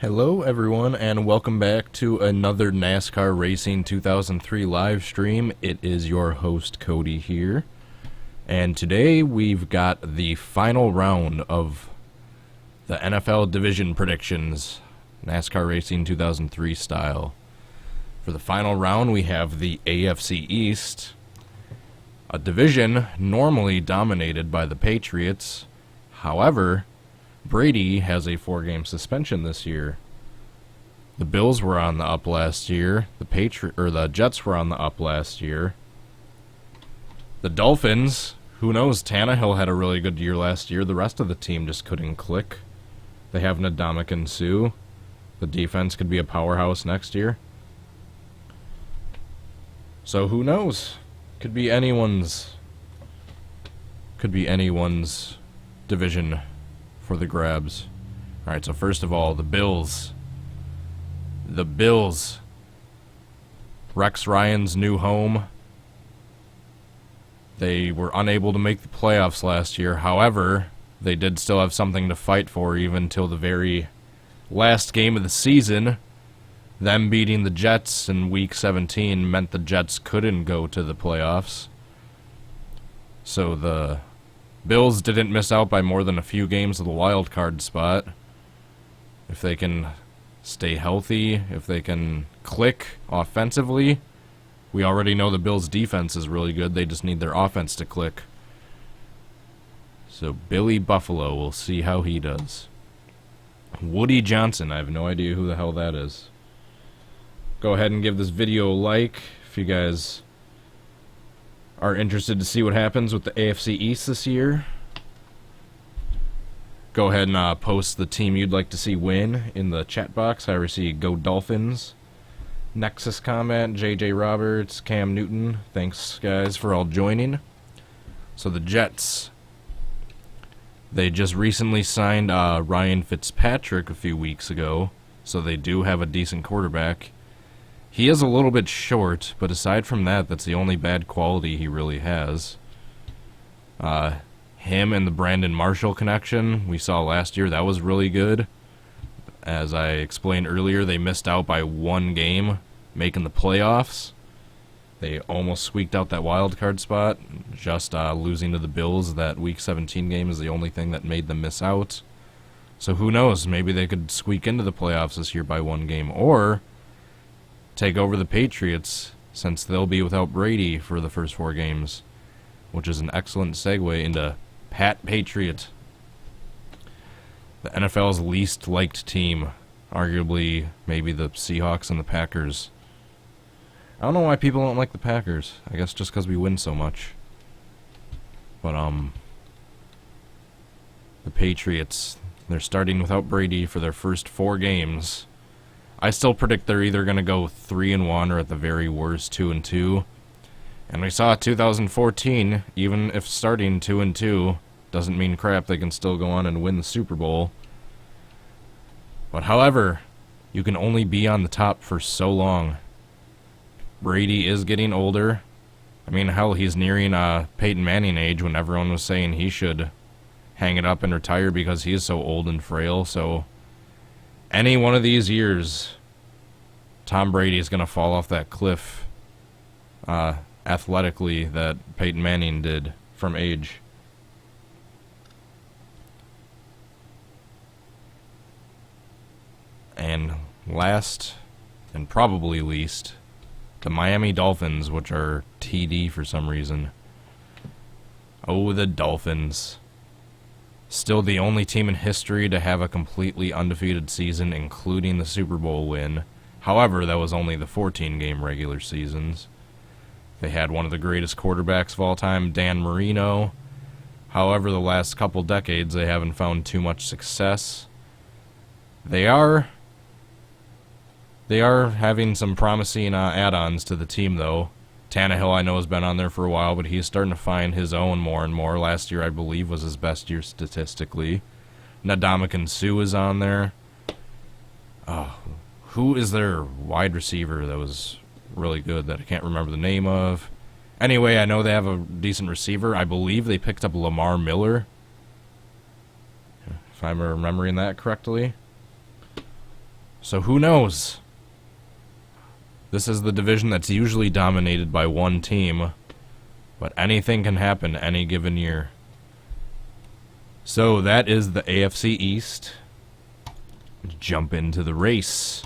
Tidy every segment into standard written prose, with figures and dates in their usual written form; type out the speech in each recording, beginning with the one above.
Hello everyone and welcome back to another NASCAR Racing 2003 live stream. It is your host Cody here, and today we've got the final round of the NFL division predictions, NASCAR Racing 2003 style. For the final round we have the AFC East, a division normally dominated by the Patriots. However, Brady has a 4-game suspension this year. The Bills were on the up last year. The Jets were on the up last year. The Dolphins, who knows? Tannehill had a really good year last year. The rest of the team just couldn't click. They have Ndamukong Suh. The defense could be a powerhouse next year. So who knows? Could be anyone's division for the grabs. Alright, so first of all, the Bills. The Bills. Rex Ryan's new home. They were unable to make the playoffs last year. However, they did still have something to fight for even till the very last game of the season. Them beating the Jets in Week 17 meant the Jets couldn't go to the playoffs. So the Bills didn't miss out by more than a few games of the wild card spot. If they can stay healthy, if they can click offensively, we already know the Bills' defense is really good. They just need their offense to click. So Billy Buffalo, we'll see how he does. Woody Johnson, I have no idea who the hell that is. Go ahead and give this video a like if you guys are interested to see what happens with the AFC East this year. Go ahead and post the team you'd like to see win in the chat box. I already see Go Dolphins, Nexus Comment, JJ Roberts, Cam Newton. Thanks guys for all joining. So the Jets, they just recently signed Ryan Fitzpatrick a few weeks ago, so they do have a decent quarterback. He is a little bit short, but aside from that, that's the only bad quality he really has. Him and the Brandon Marshall connection we saw last year, that was really good. As I explained earlier, they missed out by 1 game making the playoffs. They almost squeaked out that wild card spot. Just losing to the Bills, that Week 17 game, is the only thing that made them miss out. So who knows, maybe they could squeak into the playoffs this year by 1 game, or take over the Patriots, since they'll be without Brady for the first 4 games, which is an excellent segue into Pat Patriot. The NFL's least liked team, arguably maybe the Seahawks and the Packers. I don't know why people don't like the Packers. I guess just because we win so much. But the Patriots, they're starting without Brady for their first 4 games. I still predict they're either going to go 3-1 or at the very worst 2-2. And we saw 2014, even if starting 2-2 doesn't mean crap, they can still go on and win the Super Bowl. But however, you can only be on the top for so long. Brady is getting older. I mean, hell, he's nearing Peyton Manning age when everyone was saying he should hang it up and retire because he is so old and frail. So any one of these years, Tom Brady is going to fall off that cliff athletically that Peyton Manning did from age. And last, and probably least, the Miami Dolphins, which are TD for some reason. Oh, the Dolphins. Still the only team in history to have a completely undefeated season, including the Super Bowl win. However, that was only the 14-game regular seasons. They had one of the greatest quarterbacks of all time, Dan Marino. However, the last couple decades, they haven't found too much success. They are having some promising add-ons to the team, though. Tannehill, I know, has been on there for a while, but he's starting to find his own more and more. Last year, I believe, was his best year statistically. Ndamukong Suh is on there. Oh, who is their wide receiver that was really good that I can't remember the name of? Anyway, I know they have a decent receiver. I believe they picked up Lamar Miller, if I'm remembering that correctly. So who knows? This is the division that's usually dominated by one team, but anything can happen any given year. So that is the AFC East. Let's jump into the race,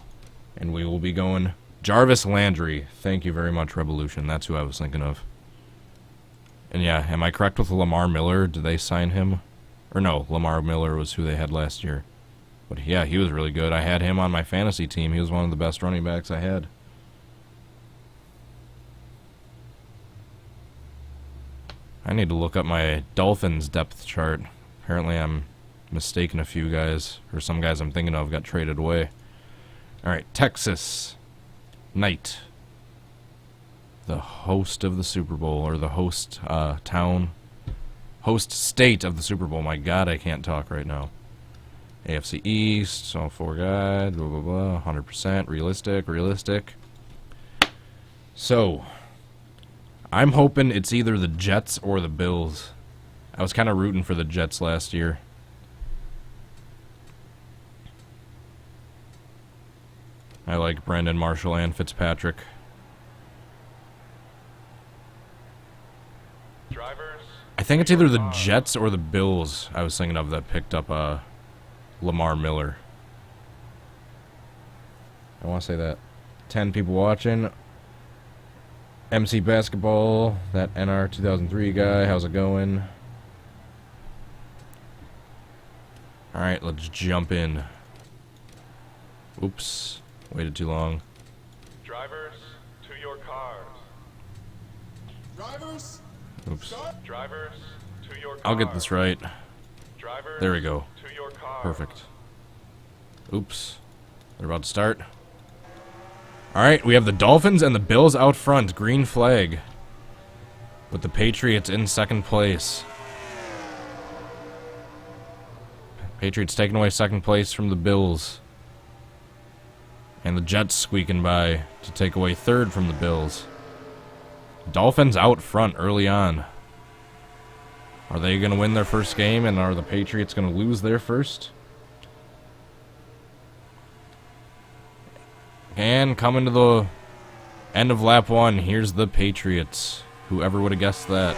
and we will be going Jarvis Landry. Thank you very much, Revolution. That's who I was thinking of. And yeah, am I correct with Lamar Miller? Did they sign him? Or no, Lamar Miller was who they had last year. But yeah, he was really good. I had him on my fantasy team. He was one of the best running backs I had. I need to look up my Dolphins depth chart. Apparently I'm mistaken a few guys, or some guys I'm thinking of got traded away. Alright, Texas. Knight. The host of the Super Bowl, or the host town. Host state of the Super Bowl. My God, I can't talk right now. AFC East, all four guys, blah, blah, blah, 100%, realistic. So, I'm hoping it's either the Jets or the Bills. I was kind of rooting for the Jets last year. I like Brandon Marshall and Fitzpatrick. I think it's either the Jets or the Bills I was thinking of that picked up Lamar Miller. I want to say that. 10 people watching. MC Basketball, that NR2003 guy, how's it going? Alright, let's jump in. Oops, waited too long. Drivers, to your cars. Drivers, oops. Drivers, to your cars. I'll get this right. Drivers, there we go. To your cars. Perfect. Oops. They're about to start. Alright, we have the Dolphins and the Bills out front. Green flag. With the Patriots in second place. Patriots taking away second place from the Bills. And the Jets squeaking by to take away third from the Bills. Dolphins out front early on. Are they going to win their first game, and are the Patriots going to lose their first? And coming to the end of lap one, here's the Patriots. Whoever would have guessed that?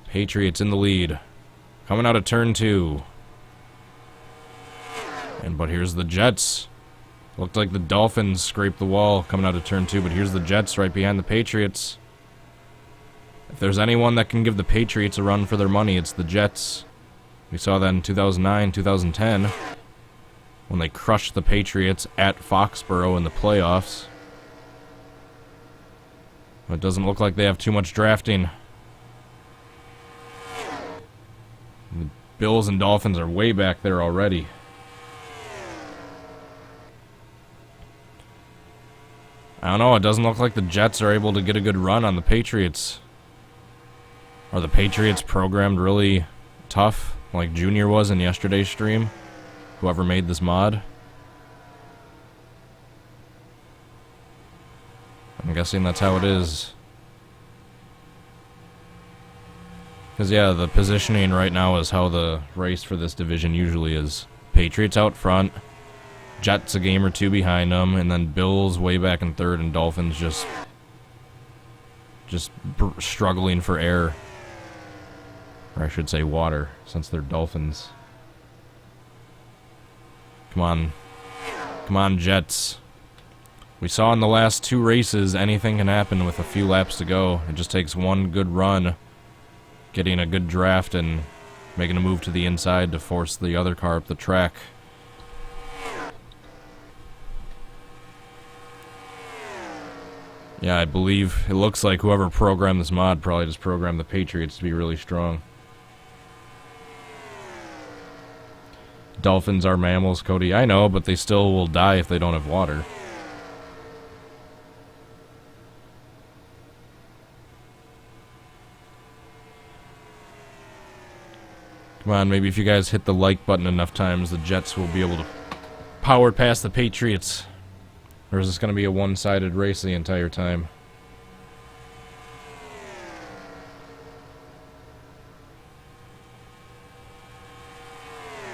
Patriots in the lead. Coming out of turn 2. But here's the Jets. Looked like the Dolphins scraped the wall coming out of turn 2, but here's the Jets right behind the Patriots. If there's anyone that can give the Patriots a run for their money, it's the Jets. We saw that in 2009, 2010, when they crushed the Patriots at Foxborough in the playoffs. It doesn't look like they have too much drafting. The Bills and Dolphins are way back there already. I don't know, it doesn't look like the Jets are able to get a good run on the Patriots. Are the Patriots programmed really tough, like Junior was in yesterday's stream? Whoever made this mod? I'm guessing that's how it is. Because, yeah, the positioning right now is how the race for this division usually is. Patriots out front, Jets a game or two behind them, and then Bills way back in third, and Dolphins just struggling for air. Or I should say water, since they're Dolphins. Come on. Come on, Jets. We saw in the last 2 races, anything can happen with a few laps to go. It just takes one good run, getting a good draft, and making a move to the inside to force the other car up the track. Yeah, I believe it looks like whoever programmed this mod probably just programmed the Patriots to be really strong. Dolphins are mammals, Cody. I know, but they still will die if they don't have water. Come on, maybe if you guys hit the like button enough times, the Jets will be able to power past the Patriots. Or is this going to be a one-sided race the entire time?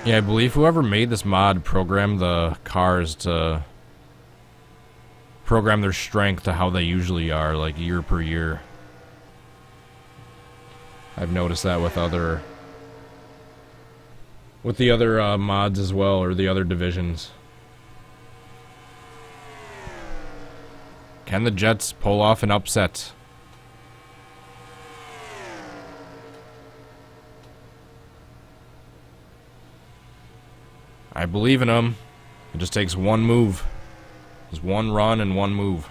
Yeah, I believe whoever made this mod programmed the cars to program their strength to how they usually are, like year per year. I've noticed that with the other mods as well, or the other divisions. Can the Jets pull off an upset? I believe in them. It just takes one move. Just one run and one move.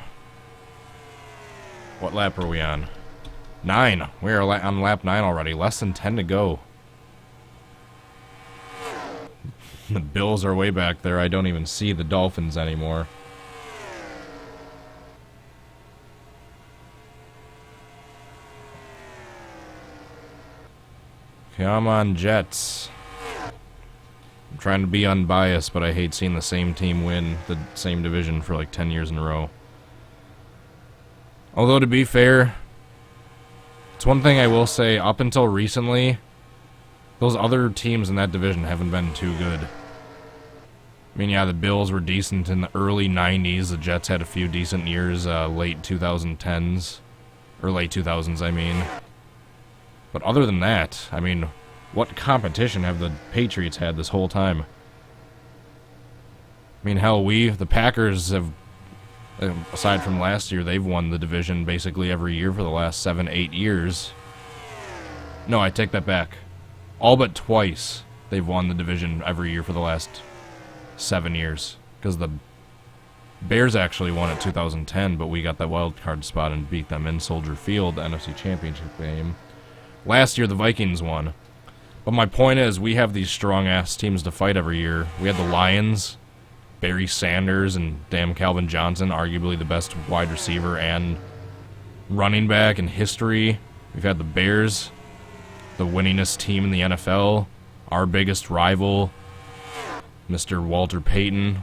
What lap are we on? 9. We are on lap 9 already. Less than 10 to go. The Bills are way back there. I don't even see the Dolphins anymore. Come on, Jets. I'm trying to be unbiased, but I hate seeing the same team win the same division for like 10 years in a row. Although, to be fair, it's one thing I will say, up until recently, those other teams in that division haven't been too good. I mean, yeah, the Bills were decent in the early 90s. The Jets had a few decent years, late 2010s. Or late 2000s, I mean. But other than that, I mean, what competition have the Patriots had this whole time? I mean, hell, the Packers have, aside from last year, they've won the division basically every year for the last 7-8 years. No, I take that back. All but twice they've won the division every year for the last 7 years. Because the Bears actually won it 2010, but we got that wild card spot and beat them in Soldier Field, the NFC Championship game. Last year, the Vikings won. But my point is, we have these strong-ass teams to fight every year. We had the Lions, Barry Sanders, and damn Calvin Johnson, arguably the best wide receiver and running back in history. We've had the Bears, the winningest team in the NFL, our biggest rival, Mr. Walter Payton,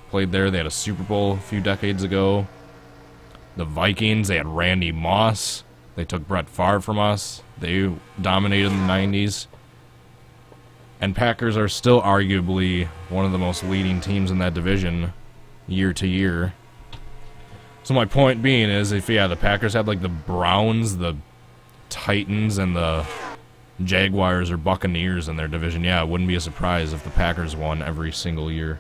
played there. They had a Super Bowl a few decades ago. The Vikings, they had Randy Moss. They took Brett Favre from us. They dominated in the 90s. And Packers are still arguably one of the most leading teams in that division year to year. So my point being is, if, yeah, the Packers had like the Browns, the Titans, and the Jaguars or Buccaneers in their division, yeah, it wouldn't be a surprise if the Packers won every single year.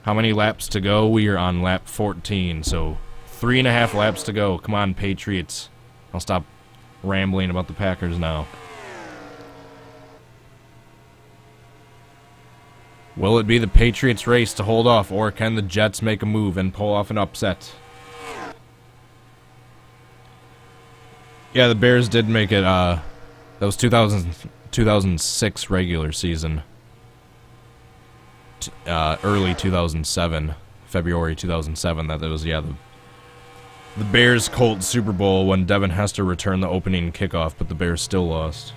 How many laps to go? We are on lap 14, so 3.5 laps to go. Come on, Patriots. I'll stop rambling about the Packers now. Will it be the Patriots' race to hold off, or can the Jets make a move and pull off an upset? Yeah, the Bears did make it, that was 2006 regular season. Early 2007, February 2007, that was, yeah, the Bears-Colts Super Bowl when Devin Hester returned the opening kickoff, but the Bears still lost.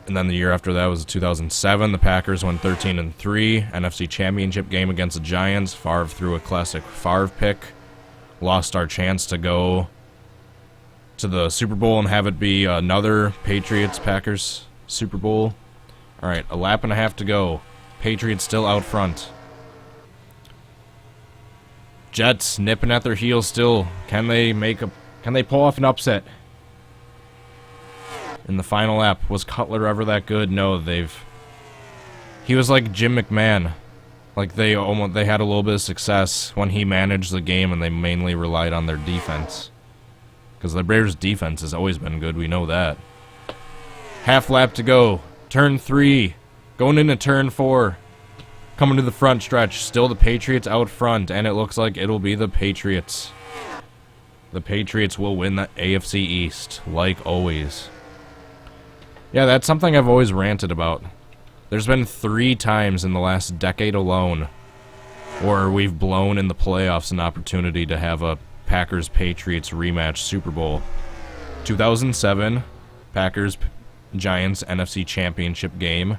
And then the year after that was 2007. The Packers won 13-3. NFC Championship game against the Giants. Favre threw a classic Favre pick. Lost our chance to go to the Super Bowl and have it be another Patriots-Packers Super Bowl. All right, a lap and a half to go. Patriots still out front. Jets nipping at their heels still. Can they pull off an upset? In the final lap, was Cutler ever that good? No, he was like Jim McMahon. Like they had a little bit of success when he managed the game, and they mainly relied on their defense. Because the Bears' defense has always been good, we know that. Half lap to go. Turn 3. Going into turn 4. Coming to the front stretch. Still the Patriots out front, and it looks like it'll be the Patriots. The Patriots will win the AFC East, like always. Yeah, that's something I've always ranted about. There's been 3 times in the last decade alone where we've blown in the playoffs an opportunity to have a Packers-Patriots rematch Super Bowl. 2007, Packers-Giants NFC Championship game.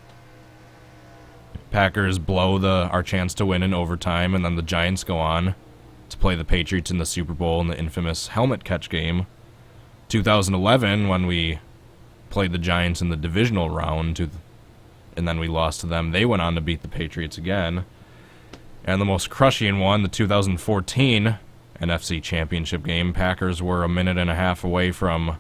Packers blow our chance to win in overtime, and then the Giants go on to play the Patriots in the Super Bowl in the infamous helmet catch game. 2011, when we played the Giants in the divisional round, and then we lost to them. They went on to beat the Patriots again. And the most crushing one, the 2014 NFC Championship game. Packers were a minute and a half away from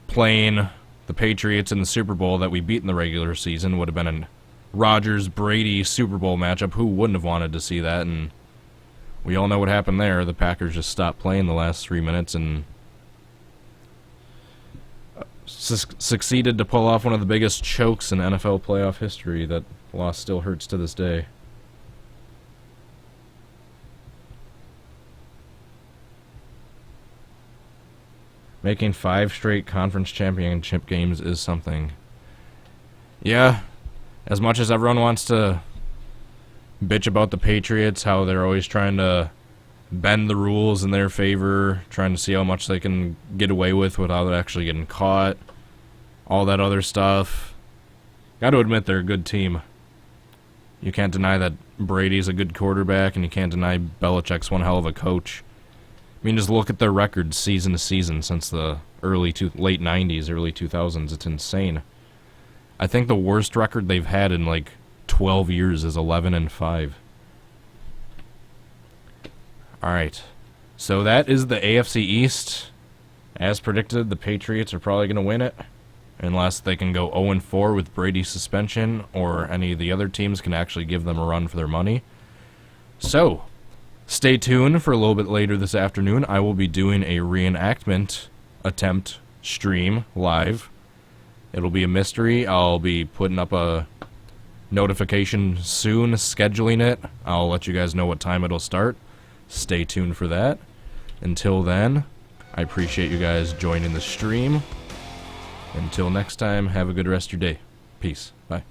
playing the Patriots in the Super Bowl that we beat in the regular season. Would have been a Rodgers-Brady Super Bowl matchup. Who wouldn't have wanted to see that? And we all know what happened there. The Packers just stopped playing the last 3 minutes and succeeded to pull off one of the biggest chokes in NFL playoff history. That loss still hurts to this day. Making 5 straight conference championship games is something. Yeah, as much as everyone wants to bitch about the Patriots, how they're always trying to bend the rules in their favor, trying to see how much they can get away with without actually getting caught, all that other stuff. Got to admit they're a good team. You can't deny that Brady's a good quarterback, and you can't deny Belichick's one hell of a coach. I mean, just look at their records season to season since the late 90s, early 2000s. It's insane. I think the worst record they've had in like 12 years is 11-5. Alright, so that is the AFC East. As predicted, the Patriots are probably going to win it, unless they can go 0-4 with Brady's suspension, or any of the other teams can actually give them a run for their money. So, stay tuned for a little bit later this afternoon. I will be doing a reenactment attempt stream live. It'll be a mystery. I'll be putting up a notification soon, scheduling it. I'll let you guys know what time it'll start. Stay tuned for that. Until then, I appreciate you guys joining the stream. Until next time, have a good rest of your day. Peace. Bye.